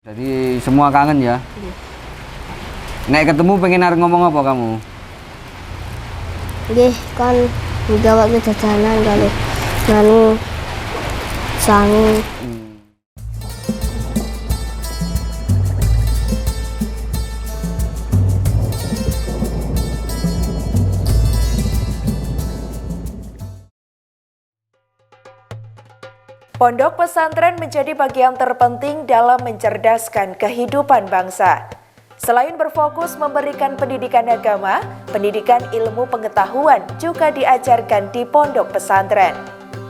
Jadi semua kangen ya? Iya. Nek ketemu pengen arep ngomong apa kamu? Nggih, kan jawab jajanan kali nganu sangu. Pondok pesantren menjadi bagian terpenting dalam mencerdaskan kehidupan bangsa. Selain berfokus memberikan pendidikan agama, pendidikan ilmu pengetahuan juga diajarkan di pondok pesantren.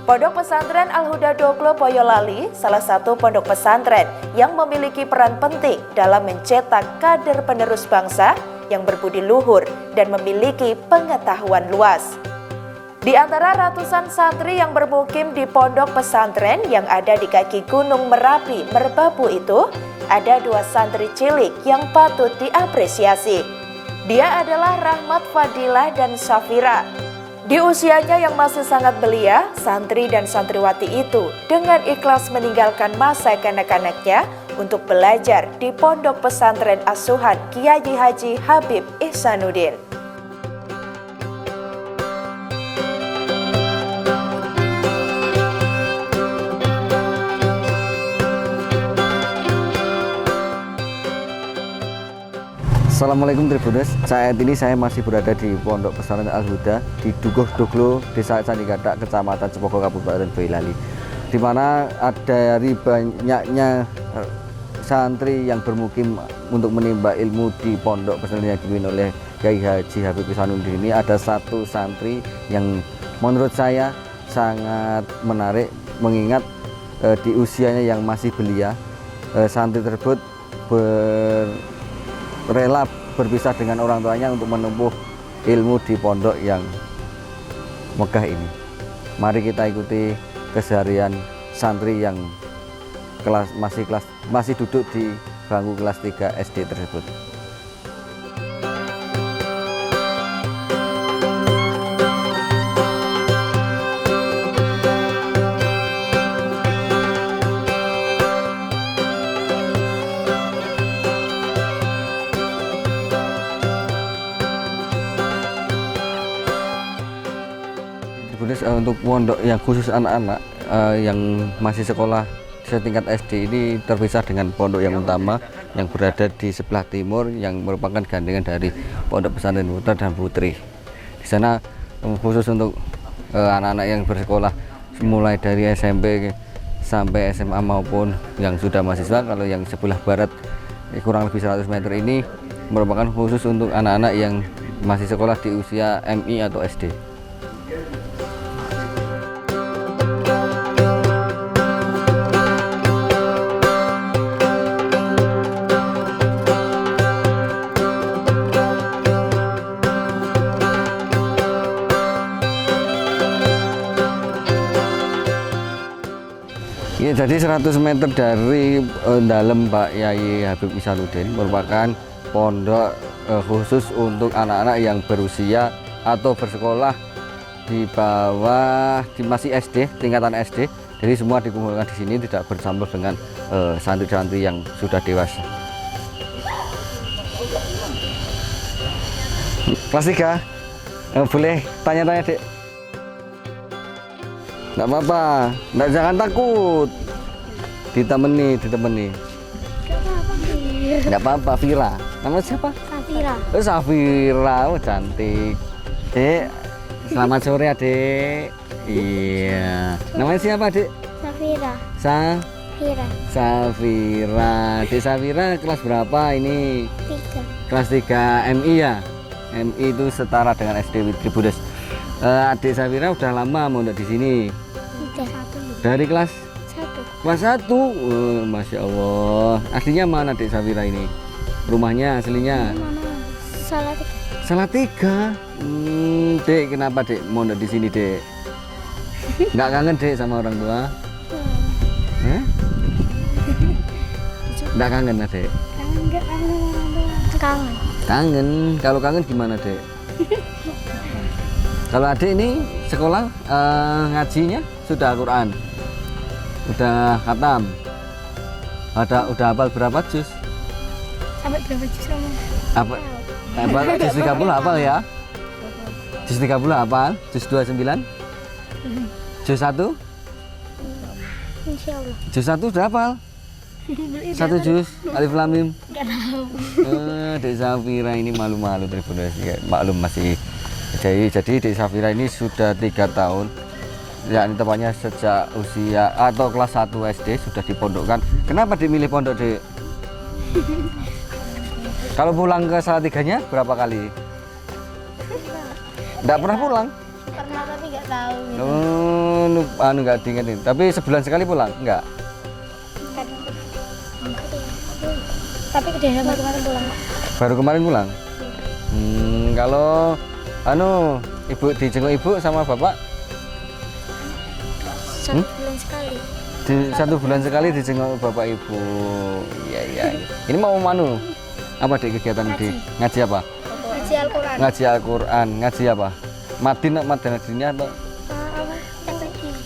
Pondok pesantren Al-Huda Doglo Boyolali salah satu pondok pesantren yang memiliki peran penting dalam mencetak kader penerus bangsa yang berbudi luhur dan memiliki pengetahuan luas. Di antara ratusan santri yang bermukim di pondok pesantren yang ada di kaki Gunung Merapi, Merbabu itu, ada dua santri cilik yang patut diapresiasi. Dia adalah Rahmat Fadilah dan Safira. Di usianya yang masih sangat belia, santri dan santriwati itu dengan ikhlas meninggalkan masa kanak-kanaknya untuk belajar di pondok pesantren asuhan Kiai Haji Habib Ihsanuddin. Assalamualaikum Tribuners, saat ini saya masih berada di Pondok Pesantren Al-Huda di Dukuh Doglo, Desa Candikadak, Kecamatan Cepogo, Kabupaten Boyolali, di mana dari banyaknya santri yang bermukim untuk menimba ilmu di Pondok Pesantren yang dipimpin oleh Kiai Haji Habib Ihsanuddin ini, ada satu santri yang menurut saya sangat menarik mengingat di usianya yang masih belia, santri tersebut rela berpisah dengan orang tuanya untuk menempuh ilmu di pondok yang megah ini. Mari kita ikuti keseharian santri yang masih duduk di bangku kelas 3 SD tersebut. Untuk pondok yang khusus anak-anak yang masih sekolah setingkat SD ini terpisah dengan pondok yang utama yang berada di sebelah timur yang merupakan gandengan dari Pondok Pesantren Putra dan Putri. Di sana khusus untuk anak-anak yang bersekolah mulai dari SMP sampai SMA maupun yang sudah mahasiswa. Kalau yang sebelah barat kurang lebih 100 meter ini merupakan khusus untuk anak-anak yang masih sekolah di usia MI atau SD. Ya, jadi 100 meter dari dalam Pak Yai Habib Ihsanuddin merupakan pondok khusus untuk anak-anak yang berusia atau bersekolah di bawah masih SD, tingkatan SD. Jadi semua dikumpulkan di sini, tidak bercampur dengan santri-santri yang sudah dewasa. Kelas 3, boleh tanya-tanya, Dek? Nggak apa-apa, jangan takut. Ditemani. Nggak apa-apa, Vira. Namanya siapa? Safira. Oh, Safira, oh cantik. Dek, selamat sore Adik. Iya. Namanya siapa, Dek? Safira. Safira. Safira. Dek Safira kelas berapa ini? 3. Kelas 3 MI ya? MI itu setara dengan SD Tribuners. Adik Safira udah lama mondok di sini. Dari kelas 1. kelas 1. Masya Allah. Aslinya mana Dek Safira ini? Rumahnya aslinya? Salatiga. Dek, kenapa Dek mondok di sini, Dek? Nggak kangen, Dek, sama orang tua? Nggak kangen, Dek? Kangen. Kangen. Kalau kangen gimana, Dek? Kalau Adik ini sekolah ngajinya sudah Al-Quran? Udah khatam? Udah hafal berapa juz? Sampai berapa juz kamu? Apa? Hafal juz 30 hafal ya? Juz 30 hafal? Juz 29? Juz 1? Insya Allah. Juz 1 udah hafal? Satu juz Alif Lam Mim. Enggak tahu. Dek Safira ini malu-malu Tribuners ya, maklum masih jadi Dek Safira ini sudah 3 tahun, ya ini tepatnya sejak usia atau kelas 1 SD sudah dipondokkan. Kenapa dimilih pondok, Dek? Kalau pulang ke Salatiganya berapa kali? Enggak pernah pulang? Pernah tapi enggak tahu. Enggak diingetin. Tapi sebulan sekali pulang? Enggak? Tapi kejadian kemarin pulang. Baru kemarin pulang? Kalau ibu dijenguk ibu sama bapak? 1 bulan sekali. Di 1 bulan sekali dijenguk bapak ibu. Iya. Ini mau apa dek kegiatan di ngaji apa? Ngaji Al-Quran. Ngaji Al-Quran. Ngaji apa? Madinah atau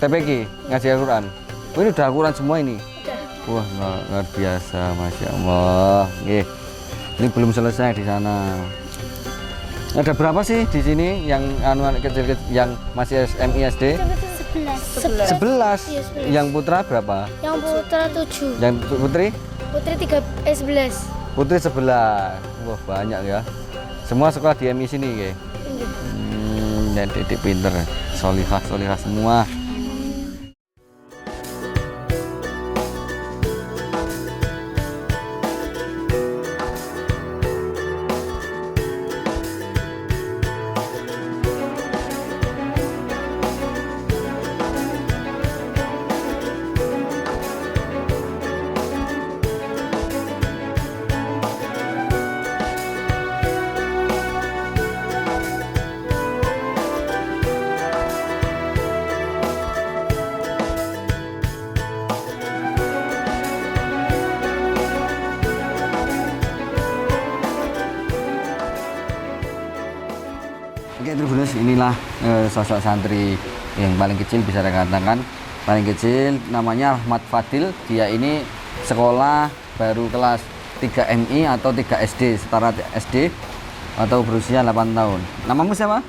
TPQ? Ngaji Al-Quran. Oh, ini udah Al-Quran semua ini? Wah, luar biasa, Masya Allah. Ini belum selesai di sana. Ada berapa sih di sini yang anak kecil yang masih SMI SD? 11. 11. Yang putra berapa? Yang putra 7. Yang putri? Putri 11. Putri 11. Wah, banyak ya. Semua sekolah di MI sini, ya. Dan Dedek pinter, solihah semua. Oke Tribuners, inilah sosok santri yang paling kecil, bisa dikatakan paling kecil, namanya Ahmad Fadil. Dia ini sekolah baru kelas 3 MI atau 3 SD, setara SD atau berusia 8 tahun. Namamu siapa?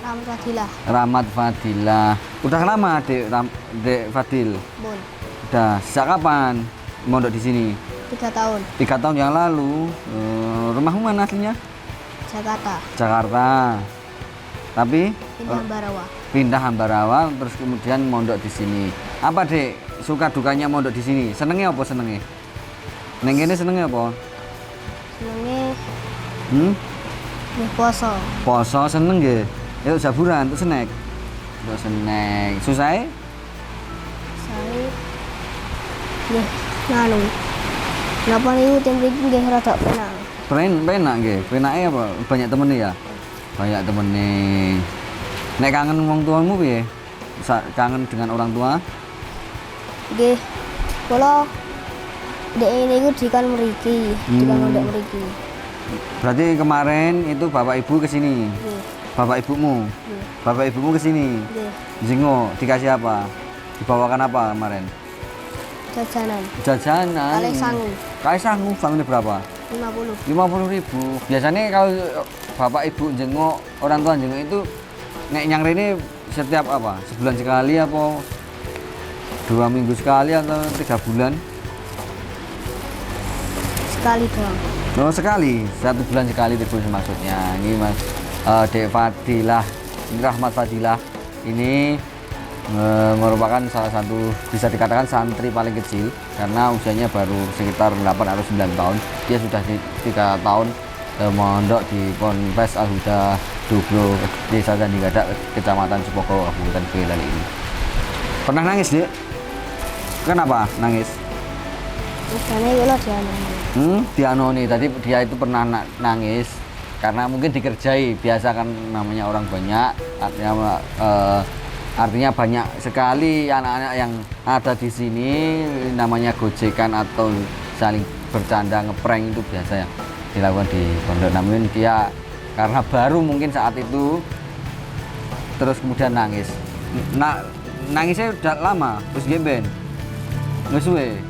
Rahmat Fadilah. Rahmat Fadilah. Udah lama Dek Fadil? Bun. Udah, sejak kapan mondok di sini? 3 tahun. 3 tahun yang lalu. Rumahmu mana aslinya? Jakarta. Jakarta. Tapi Pindah Ambarawa. pindah Ambarawa, terus kemudian mondok di sini. Apa Dek suka dukanya mondok di sini? Senengnya apa senengnya? Neng kene senengnya apa? Senengnya poso. Poso seneng nggih. Itu jaburan, itu snack. Itu snack. Susah? Saya nganu. Napa niku tim mriki nggih rada penak. Penak nggih. Penake apa? Banyak temennya ya? Banyak temennya. Nek kangen wong tuamu piye? Kangen dengan orang tua? Nggih. Kula dek niku dikan mriki, dikan mondok mriki. Berarti kemarin itu bapak ibu ke sini. Nggih. Bapak ibumu. Nggih. Bapak ibumu ke sini. Nggih. Jenguk, dikasih apa? Dibawakan apa kemarin? Jajanan. Jajanan. Kalih sangu. Kalih sangu, sangunya berapa? 50. 50.000. Biasanya kalau bapak ibu jenguk, orang tua jenguk itu nyang rene setiap apa? Sebulan sekali apa 2 minggu sekali atau 3 bulan? Sekali doang. Oh, sekali, 1 bulan sekali itu maksudnya. Ini Mas Dek Fadilah, ini Rahmat Fadilah. Ini merupakan salah satu, bisa dikatakan santri paling kecil karena usianya baru sekitar 8 atau 9 tahun. Dia sudah 3 tahun mondok di Ponpes Al-Huda Dublo, Desa Candinggada, Kecamatan Supogo, Kabupaten Boyolali ini. Pernah nangis, Dek? Kenapa nangis? Karena kula dianoni. Dianoni. Tadi dia itu pernah nangis karena mungkin dikerjai. Biasa kan namanya orang banyak, artinya banyak sekali anak-anak yang ada di sini, namanya gojekan atau saling bercanda ngeprank itu biasa ya dilakukan di pondok. Namun dia karena baru mungkin saat itu terus kemudian nangis. Nangisnya udah lama, terus gemben, nggak suwe.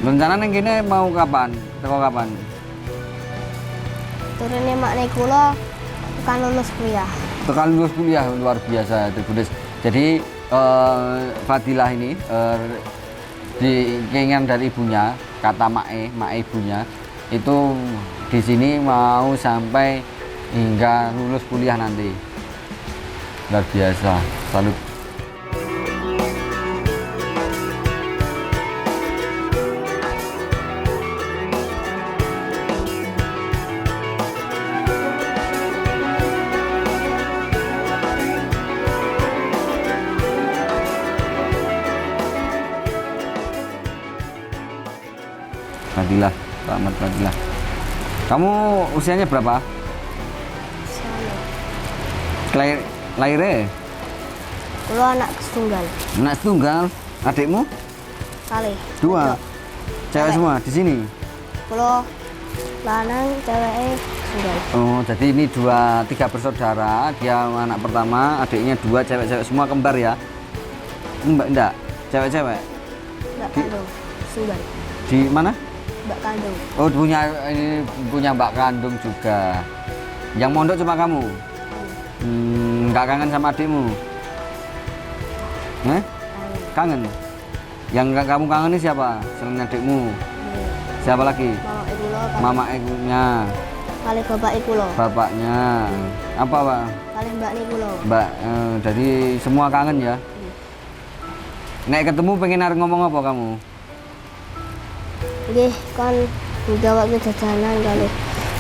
Rencana neng kene mau kapan? Teko kapan? Turune makne kula kan lulus kuliah. Tekan lulus kuliah luar biasa Tribunes. Jadi Fadilah ini di keinginan dari ibunya, kata Mae ibunya itu di sini mau sampai hingga lulus kuliah nanti. Luar biasa, salut. Fadilah, selamat Fadilah. Kamu usianya berapa? Sana. Lahirnya? Kula anak tunggal. Anak tunggal. Adikmu? Kali. Dua. Cewek semua di sini. Kula lanang ceweke tunggal. Oh, jadi ini tiga bersaudara. Dia anak pertama, adiknya dua, cewek-cewek semua kembar ya? Enggak, cewek-cewek. Mbak kandung. Tunggal. Di mana? Mbak kandung. Oh, punya mbak kandung juga. Yang mondok cuma kamu? Nggak kangen sama adikmu? Kangen? Yang kamu kangen ini siapa? Selain adikmu? Siapa lagi? Mama Mama kula. ekunya. Kali bapak kula. Bapaknya. Apa Pak? Kali mbak kula. Mbak, jadi semua kangen ya? Nek ketemu pengen arep ngomong apa kamu? Nggih, kan jawab ke jajanan kali.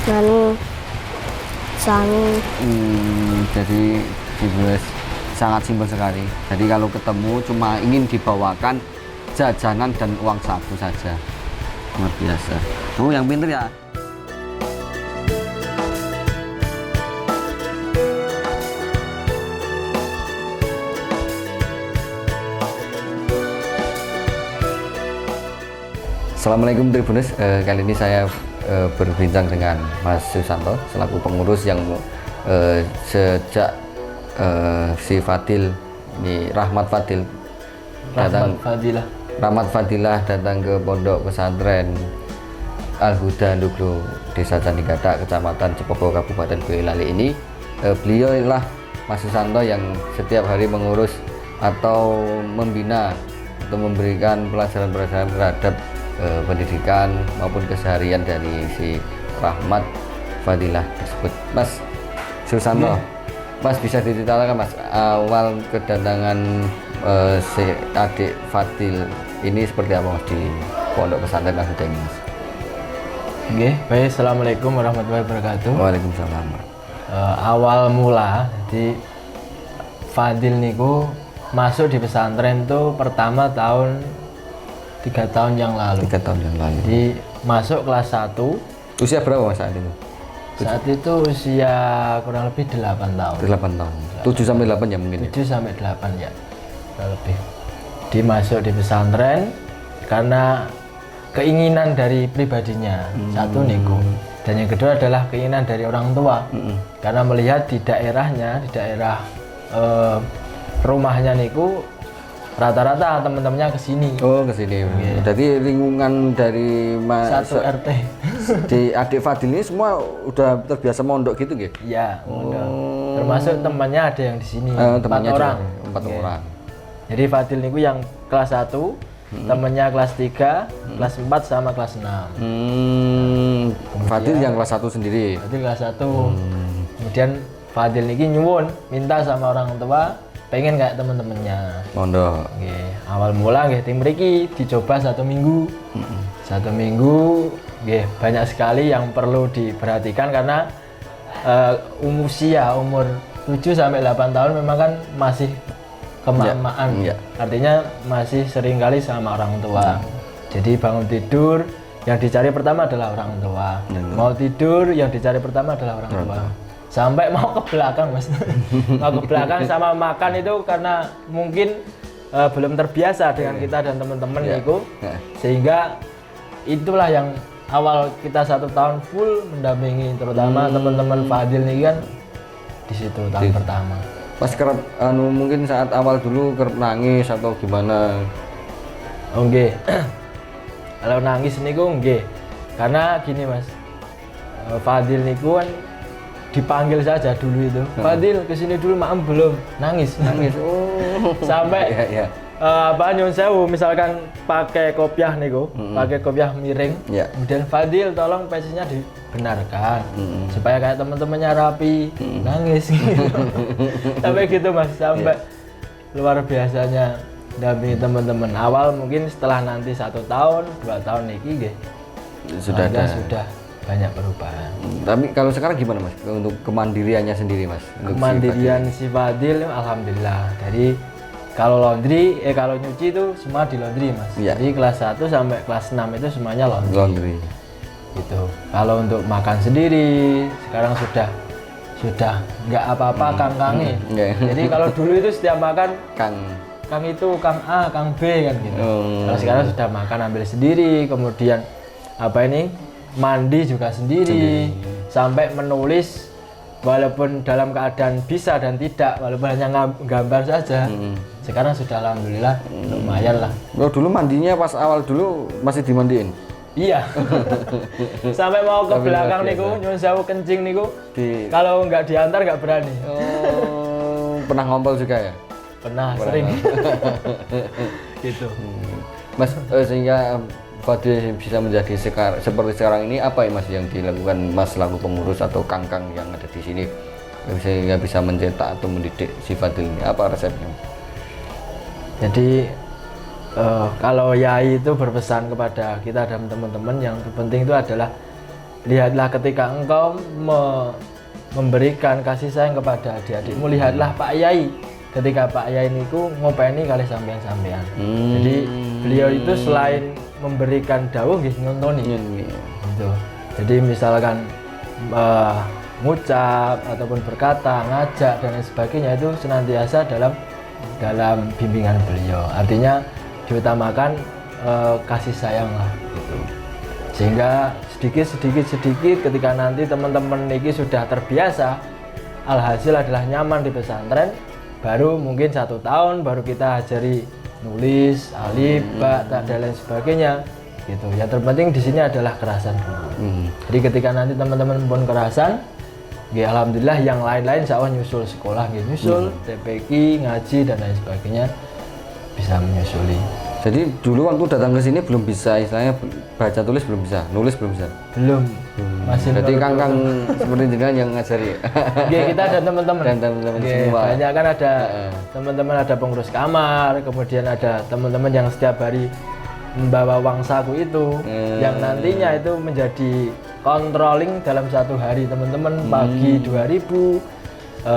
Nganu sangu. Jadi Tribunes sangat simpel sekali. Jadi kalau ketemu cuma ingin dibawakan jajanan dan uang saku saja. Luar biasa. Oh, yang pinter ya. Assalamualaikum Tribunes, kali ini saya berbincang dengan Mas Susanto selaku pengurus yang sejak si Fadil ini Rahmat Fadilah datang ke pondok pesantren Al Huda Nduglo, Desa Candinggada, Kecamatan Cepoko, Kabupaten Boyolali ini. Beliau adalah Mas Susanto yang setiap hari mengurus atau membina atau memberikan pelajaran-pelajaran terhadap pendidikan maupun keseharian dari si Rahmat Fadilah tersebut. Mas Susanto, Mas bisa diceritakan Mas awal kedatangan si adik Fadil ini seperti apa Mas di pondok pesantren Al Huda ini Mas? Oke, baik. Assalamualaikum warahmatullahi wabarakatuh. Waalaikumsalam. Awal mula, jadi Fadil niku masuk di pesantren tuh pertama tahun 3 tahun yang lalu. 3 tahun yang lalu. Jadi masuk kelas 1. Usia berapa Mas saat itu? Saat itu usia kurang lebih 8 tahun. 8 tahun. 7 sampai 8 ya mungkin. 7 sampai 8 ya. Kurang lebih. Dimasuk di pesantren karena keinginan dari pribadinya. Satu niku. Dan yang kedua adalah keinginan dari orang tua. Karena melihat di daerahnya, di daerah rumahnya niku rata-rata teman-temannya ke sini. Oh, ke sini. Jadi lingkungan dari Satu RT. di adik Fadil ini semua udah terbiasa mondok gitu nggih? Iya, termasuk temannya ada yang di sini. 4 orang. 4 orang. Jadi Fadil niku yang kelas 1, temannya kelas 3, kelas 4 sama kelas 6. Fadil yang kelas 1 sendiri. Fadil kelas 1. Kemudian Fadil niki nyuwun minta sama orang tua pengen kayak temen-temennya. Mondok. Nggih, awal mula nggih tim mriki dicoba 1 minggu. 1 minggu nggih banyak sekali yang perlu diperhatikan karena usia umur 7 sampai 8 tahun memang kan masih kemamaan. Artinya masih sering kali sama orang tua. Jadi bangun tidur yang dicari pertama adalah orang tua. Mau tidur yang dicari pertama adalah orang tua. Sampai mau ke belakang Mas. Mau ke belakang sama makan itu karena mungkin belum terbiasa dengan kita dan teman-teman itu, sehingga itulah yang awal kita 1 tahun full mendampingi terutama teman-teman Fadil ini kan di situ tahun pertama. Pas kerap mungkin saat awal dulu kerap nangis atau gimana? Oke. Kalau nangis niku nggih. Karena gini Mas, Fadil niku kan dipanggil saja dulu itu. Fadil kesini dulu, maaf belum, nangis. Oh. Sampai Iya. nyun sewu misalkan pakai kopiah niku, pakai kopiah miring. Iya. Kemudian Fadil tolong pesisnya dibenarkan supaya kayak teman-temannya rapi, nangis. Sampai gitu Mas, sampai luar biasanya dampingi teman-teman. Awal mungkin setelah nanti 1 tahun, 2 tahun niki nggih Sudah ada. sudah banyak perubahan. Tapi kalau sekarang gimana Mas untuk kemandiriannya sendiri Mas? Untuk si Kemandirian si Fadil alhamdulillah. Jadi kalau laundry, kalau nyuci itu semua di laundry Mas. Iya. Jadi kelas 1 sampai kelas 6 itu semuanya laundry. laundry. Gitu. Kalau untuk makan sendiri sekarang sudah nggak apa-apa kang-kangi. Iya. Jadi kalau dulu itu setiap makan Kang itu Kang A, Kang B kan gitu. Oh. Kalau sekarang sudah makan ambil sendiri, kemudian mandi juga sendiri, sampai menulis walaupun dalam keadaan bisa dan tidak, walaupun hanya gambar saja. Sekarang sudah alhamdulillah lumayan lah. Oh, dulu mandinya pas awal dulu masih dimandiin. Iya. Sampai mau ke Tapi belakang luar niku, biasa. nyun sewu kencing niku. Di Kalau nggak diantar nggak berani. Oh, pernah ngompol juga ya? Pernah sering. Gitu. Mas, sehingga Fadil bisa menjadi seperti sekarang ini, apa ya Mas yang dilakukan Mas selaku pengurus atau kang-kang yang ada di sini sehingga bisa mencetak atau mendidik si Fadil ini? Apa resepnya? Jadi kalau Yai itu berpesan kepada kita dan teman-teman, yang terpenting itu adalah lihatlah ketika engkau memberikan kasih sayang kepada adik-adikmu, lihatlah Pak Yai. Ketika Pak Yai niku ngopeni kali sampean-sampean. Jadi beliau itu selain memberikan dawuh nggih ngontoni. Gitu. Jadi misalkan ngucap ataupun berkata, ngajak dan lain sebagainya itu senantiasa dalam bimbingan beliau. Artinya diutamakan kasih sayang lah gitu. Sehingga sedikit ketika nanti teman-teman niki sudah terbiasa, alhasil adalah nyaman di pesantren. Baru mungkin 1 tahun baru kita ajari nulis, alif, ba, tak dan lain sebagainya gitu. Yang terpenting di sini adalah kerasan dulu. Jadi ketika nanti teman-teman pun kerasan, ya alhamdulillah yang lain-lain insya Allah nyusul sekolah, nyusul TPQ, ngaji dan lain sebagainya bisa menyusuli. Jadi dulu waktu datang ke sini belum bisa, istilahnya baca tulis belum bisa, nulis belum bisa. Belum. Masih Berarti kang-kang seperti jenengan yang ngajari. Ya, kita ada teman-teman. Dan teman-teman Oke, semua. banyak kan ada teman-teman, ada pengurus kamar, kemudian ada teman-teman yang setiap hari membawa uang saku itu, yang nantinya itu menjadi controlling dalam 1 hari. Teman-teman pagi 2.000,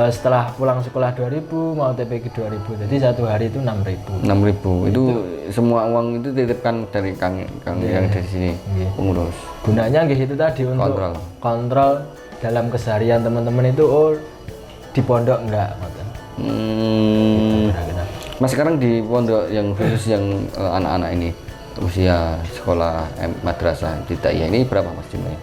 setelah pulang sekolah 2.000, mau TPQ 2.000. Jadi 1 hari itu 6.000. 6.000 itu semua uang itu dititipkan dari kang yang dari sini pengurus. Gunanya gitu tadi untuk kontrol dalam keseharian teman-teman itu, di pondok enggak ngoten. Mas sekarang di pondok yang khusus yang anak-anak ini usia sekolah madrasah ibtidaiyah ini berapa Mas jumlahnya?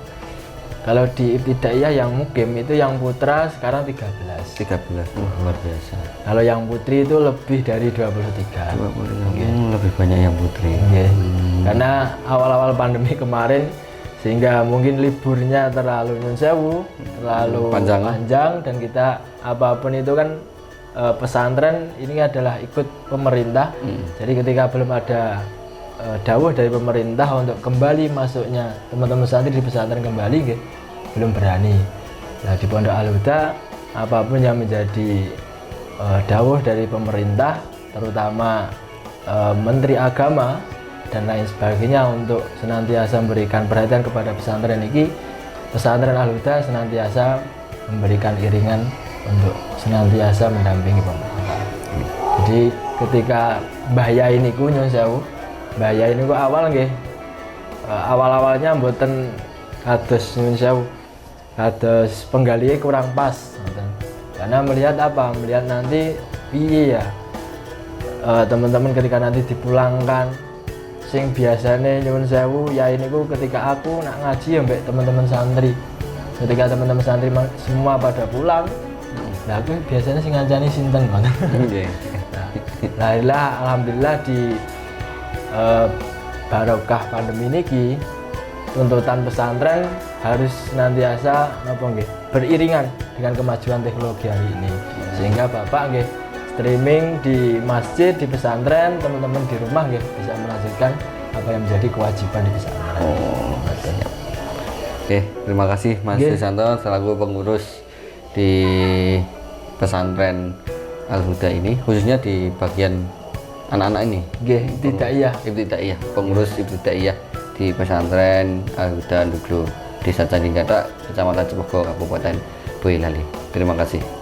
Kalau di ibtidaiyah yang mukim itu yang putra sekarang 13. 13, luar biasa. Kalau yang putri itu lebih dari 23. Lebih banyak yang putri. Karena awal-awal pandemi kemarin, sehingga mungkin liburnya terlalu nyun sewu, terlalu panjang, dan kita apapun itu kan pesantren ini adalah ikut pemerintah. Jadi ketika belum ada dawuh dari pemerintah untuk kembali masuknya teman-teman santri di pesantren kembali, belum berani. Nah, di Pondok Al-Huda apapun yang menjadi dawuh dari pemerintah, terutama Menteri Agama dan lain sebagainya, untuk senantiasa memberikan perhatian kepada pesantren ini, pesantren Al-Huda senantiasa memberikan iringan untuk senantiasa mendampingi pemerintah. Jadi ketika Mbah Yai niku nyun sewu, Mbah Yai niku awal-awalnya mboten kados nyun sewu, kados penggalinya kurang pas, karena melihat nanti piye ya teman-teman ketika nanti dipulangkan, sing biasanya nyun sewu Yai niku ketika aku nak ngaji ya mbek teman-teman santri, ketika teman-teman santri semua pada pulang, nah aku biasanya sing ngancani sinten nah alhamdulillah di barokah pandemi niki tuntutan pesantren harus senantiasa beriringan dengan kemajuan teknologi hari ini, sehingga Bapak nggih streaming di masjid, di pesantren, teman-teman di rumah nggih bisa melanjutkan apa yang menjadi kewajiban di pesantren. Oh, betul. Oke, terima kasih Mas Susanto selaku pengurus di pesantren Al-Huda ini, khususnya di bagian anak-anak ini. Nggih, Ibtidaiyah, pengurus Ibtidaiyah di pesantren Al-Huda Nduglo, Desa Candinggata, Kecamatan Cepego, Kabupaten Boyolali. Terima kasih.